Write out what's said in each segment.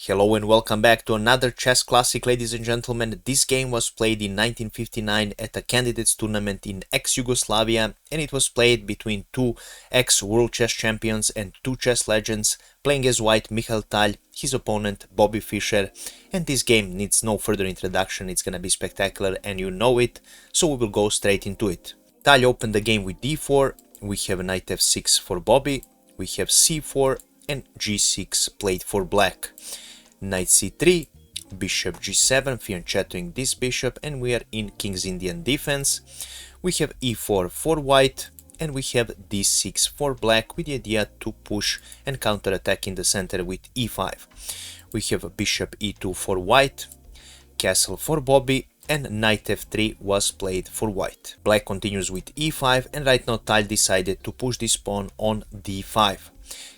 Hello and welcome back to another chess classic, ladies and gentlemen. This game was played in 1959 at a candidates tournament in ex-Yugoslavia, and it was played between two ex-world chess champions and two chess legends, playing as white Mikhail, his opponent Bobby Fischer, and this game needs no further introduction. It's gonna be spectacular and you know it, so we will go straight into it. Tal opened the game with d4, we have knight f6 for Bobby, we have c4 and g6 played for black. Knight c3, bishop g7, fianchettoing this bishop, and we are in King's Indian defense. We have e4 for white, and we have d6 for black, with the idea to push and counterattack in the center with e5. We have bishop e2 for white, castle for Bobby, and knight f3 was played for white. Black continues with e5, and right now Tal decided to push this pawn on d5.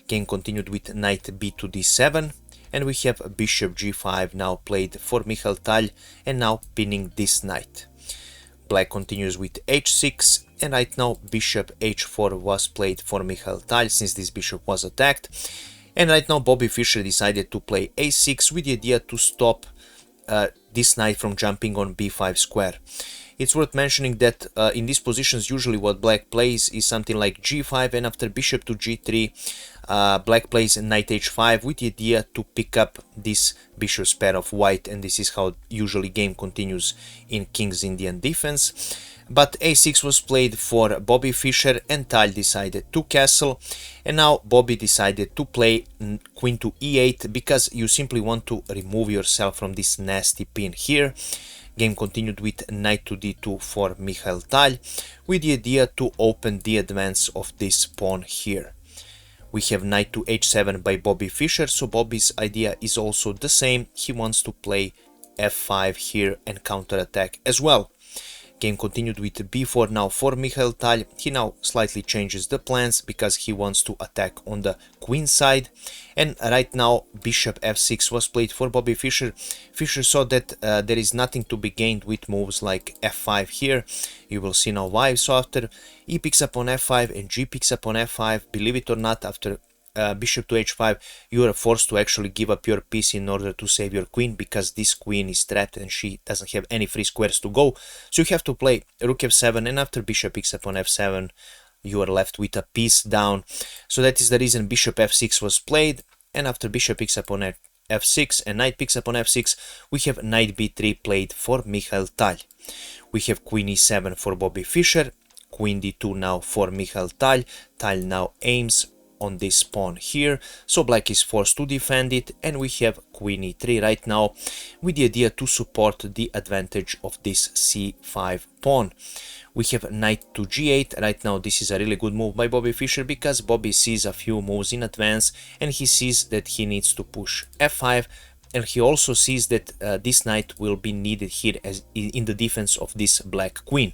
Game continued with knight b2 d7, and we have bishop g5 now played for Mikhail, and now pinning this knight. Black continues with h6, and right now bishop h4 was played for Mikhail since this bishop was attacked. And right now Bobby Fischer decided to play a6 with the idea to stop this knight from jumping on b5 square. It's worth mentioning that in these positions usually what black plays is something like g5, and after bishop to g3 black plays knight h5 with the idea to pick up this bishop's pair of white, and this is how usually game continues in King's Indian defense. But a6 was played for Bobby Fischer, and Tal decided to castle, and now Bobby decided to play queen to e8 because you simply want to remove yourself from this nasty pin here. Game continued with knight to d2 for Mikhail, with the idea to open the advance of this pawn here. We have knight to h7 by Bobby Fischer, so Bobby's idea is also the same. He wants to play f5 here and counterattack as well. Game continued with b4 now for Mikhail. He now slightly changes the plans because he wants to attack on the queenside, and right now bishop f6 was played for Bobby Fischer. Fischer saw that there is nothing to be gained with moves like f5 here. You will see now why. So after e picks up on f5 and g picks up on f5, believe it or not, after bishop to h5 you are forced to actually give up your piece in order to save your queen, because this queen is trapped and she doesn't have any free squares to go. So you have to play rook f7, and after bishop picks up on f7 you are left with a piece down. So that is the reason bishop f6 was played, and after bishop picks up on f6 and knight picks up on f6 we have knight b3 played for Mikhail. We have queen e7 for Bobby Fischer, queen d2 now for Mikhail. Tal now aims on this pawn here, so black is forced to defend it, and we have queen e3 right now with the idea to support the advantage of this c5 pawn. We have knight to g8. Right now this is a really good move by Bobby Fischer because Bobby sees a few moves in advance and he sees that he needs to push f5, and he also sees that this knight will be needed here as in the defense of this black queen.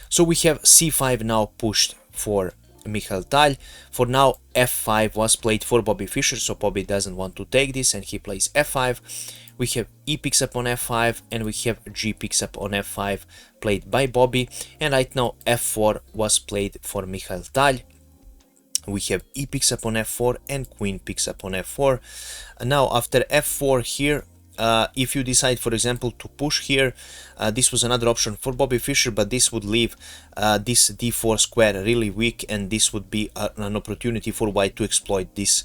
So we have c5 now pushed for Mikhail. For now f5 was played for Bobby Fischer, so Bobby doesn't want to take this and he plays f5. We have e picks up on f5 and we have g picks up on f5 played by Bobby, and right now f4 was played for Mikhail. We have e picks up on f4 and queen picks up on f4. Now after f4 here, if you decide, for example, to push here, this was another option for Bobby Fischer, but this would leave this d4 square really weak, and this would be an opportunity for white to exploit this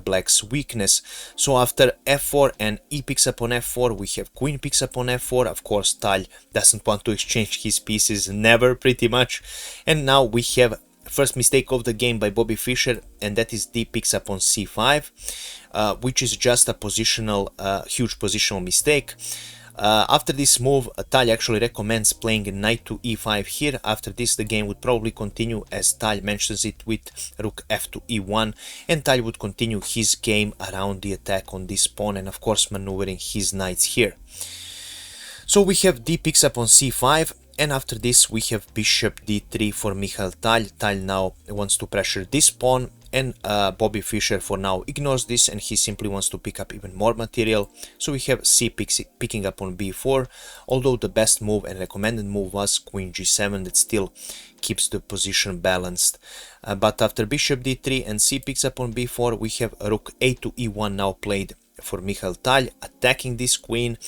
black's weakness. So after f4 and e picks up on f4, we have queen picks up on f4. Of course, Tal doesn't want to exchange his pieces, never, pretty much. And now we have first mistake of the game by Bobby Fischer, and that is d picks up on c5, which is just a positional, huge positional mistake. After this move, Tal actually recommends playing knight to e5 here. After this, the game would probably continue, as Tal mentions it, with rook f to e1, and Tal would continue his game around the attack on this pawn, and of course maneuvering his knights here. So we have d picks up on c5, and after this we have bishop d3 for Mikhail. Tal now wants to pressure this pawn, and Bobby Fischer for now ignores this and he simply wants to pick up even more material. So we have c picking up on b4, although the best move and recommended move was queen g7, that still keeps the position balanced. But after bishop d3 and c picks up on b4, we have rook a to e1 now played for Mikhail attacking this queen.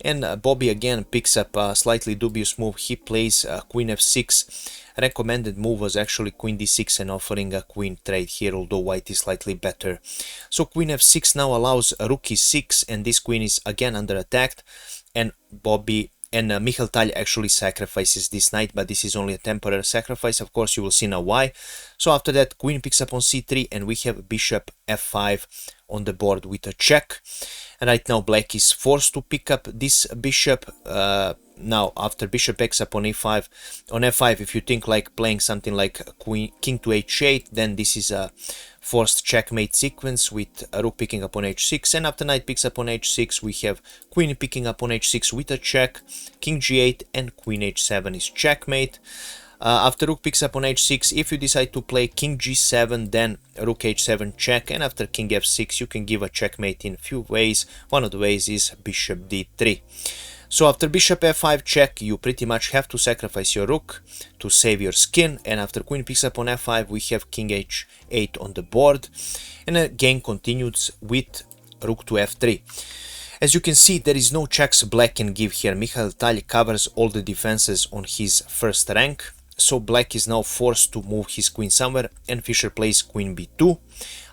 And Bobby again picks up a slightly dubious move. He plays queen f6. Recommended move was actually queen d6 and offering a queen trade here, although white is slightly better. So queen f6 now allows rook e6, and this queen is again under attack. And Mikhail actually sacrifices this knight, but this is only a temporary sacrifice. Of course, you will see now why. So after that, queen picks up on c3, and we have bishop f5 on the board with a check. And right now, black is forced to pick up this bishop. Now, after bishop x up on e5, on f5, if you think like playing something like king to h8, then this is a forced checkmate sequence with rook picking up on h6, and after knight picks up on h6, we have queen picking up on h6 with a check, king g8, and queen h7 is checkmate. After rook picks up on h6, if you decide to play king g7, then rook h7 check, and after king f6, you can give a checkmate in a few ways. One of the ways is bishop d3. So after bishop f5 check, you pretty much have to sacrifice your rook to save your skin, and after queen picks up on f5, we have king h8 on the board, and the game continues with rook to f3. As you can see, there is no checks black can give here. Mikhail covers all the defenses on his first rank, so black is now forced to move his queen somewhere, and Fischer plays queen b2.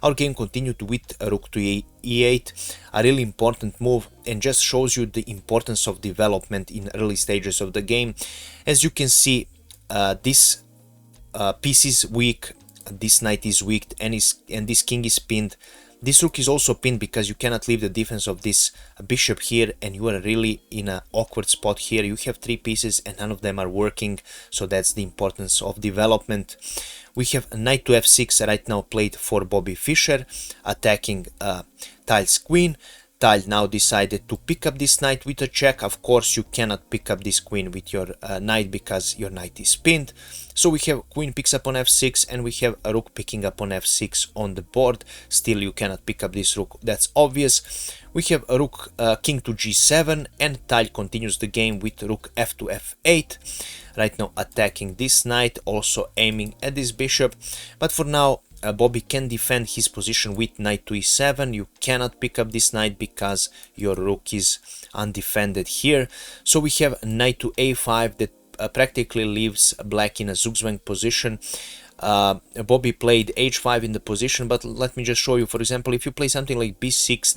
Our game continued with rook to e8, a really important move, and just shows you the importance of development in early stages of the game. As you can see, this piece is weak, this knight is weak, and this king is pinned. This rook is also pinned because you cannot leave the defense of this bishop here, and you are really in an awkward spot here. You have three pieces and none of them are working, so that's the importance of development. We have knight to f6 right now played for Bobby Fischer, attacking Tal's queen. Tal now decided to pick up this knight with a check. Of course, you cannot pick up this queen with your knight because your knight is pinned. So we have queen picks up on f6, and we have a rook picking up on f6 on the board. Still, you cannot pick up this rook, that's obvious. We have a rook king to g7, and Tal continues the game with rook f to f8. Right now attacking this knight, also aiming at this bishop. But for now, Bobby can defend his position with knight to e7. You cannot pick up this knight because your rook is undefended here. So we have knight to a5 that practically leaves black in a zugzwang position. Bobby played h5 in the position, but let me just show you. For example, if you play something like b6,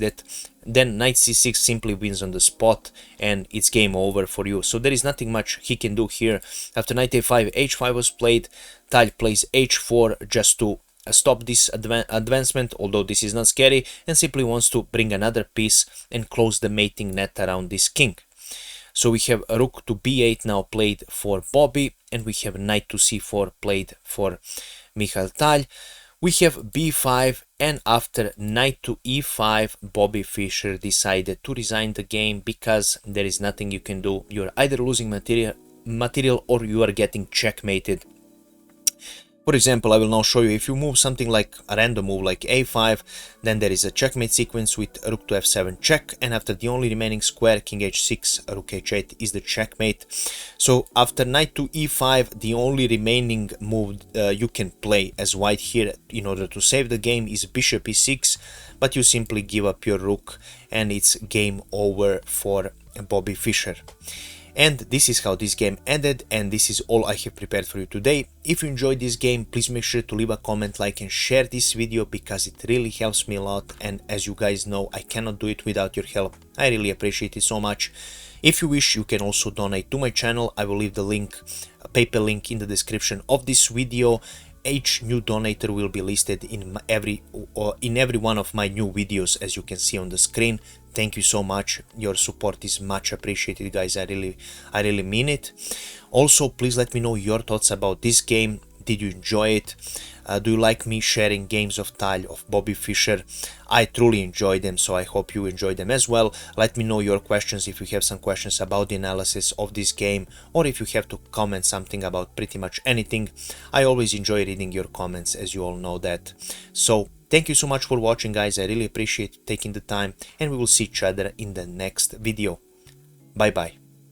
then knight c6 simply wins on the spot and it's game over for you. So there is nothing much he can do here. After knight a5, h5 was played. Tal plays h4 just to stop this advancement, although this is not scary, and simply wants to bring another piece and close the mating net around this king. So we have a rook to b8 now played for Bobby, and we have knight to c4 played for Mikhail. We have b5, and after knight to e5, Bobby Fischer decided to resign the game because there is nothing you can do. You're either losing material or you are getting checkmated. For example, I will now show you, if you move something like a random move like a5, then there is a checkmate sequence with rook to f7 check, and after the only remaining square, king h6, rook h8 is the checkmate. So after knight to e5, the only remaining move you can play as white here in order to save the game is bishop e6, but you simply give up your rook and it's game over for Bobby Fischer. And this is how this game ended, and this is all I have prepared for you today. If you enjoyed this game, please make sure to leave a comment, like and share this video because it really helps me a lot, and as you guys know, I cannot do it without your help. I really appreciate it so much. If you wish, you can also donate to my channel. I will leave the link, a PayPal link, in the description of this video. Each new donator will be listed in every one of my new videos, as you can see on the screen. Thank you so much. Your support is much appreciated, guys. I really mean it. Also, please let me know your thoughts about this game. Did you enjoy it? Do you like me sharing games of Tal, of Bobby Fischer? I truly enjoy them, so I hope you enjoy them as well. Let me know your questions if you have some questions about the analysis of this game, or if you have to comment something about pretty much anything. I always enjoy reading your comments, as you all know that. So thank you so much for watching, guys. I really appreciate taking the time, and we will see each other in the next video. Bye bye.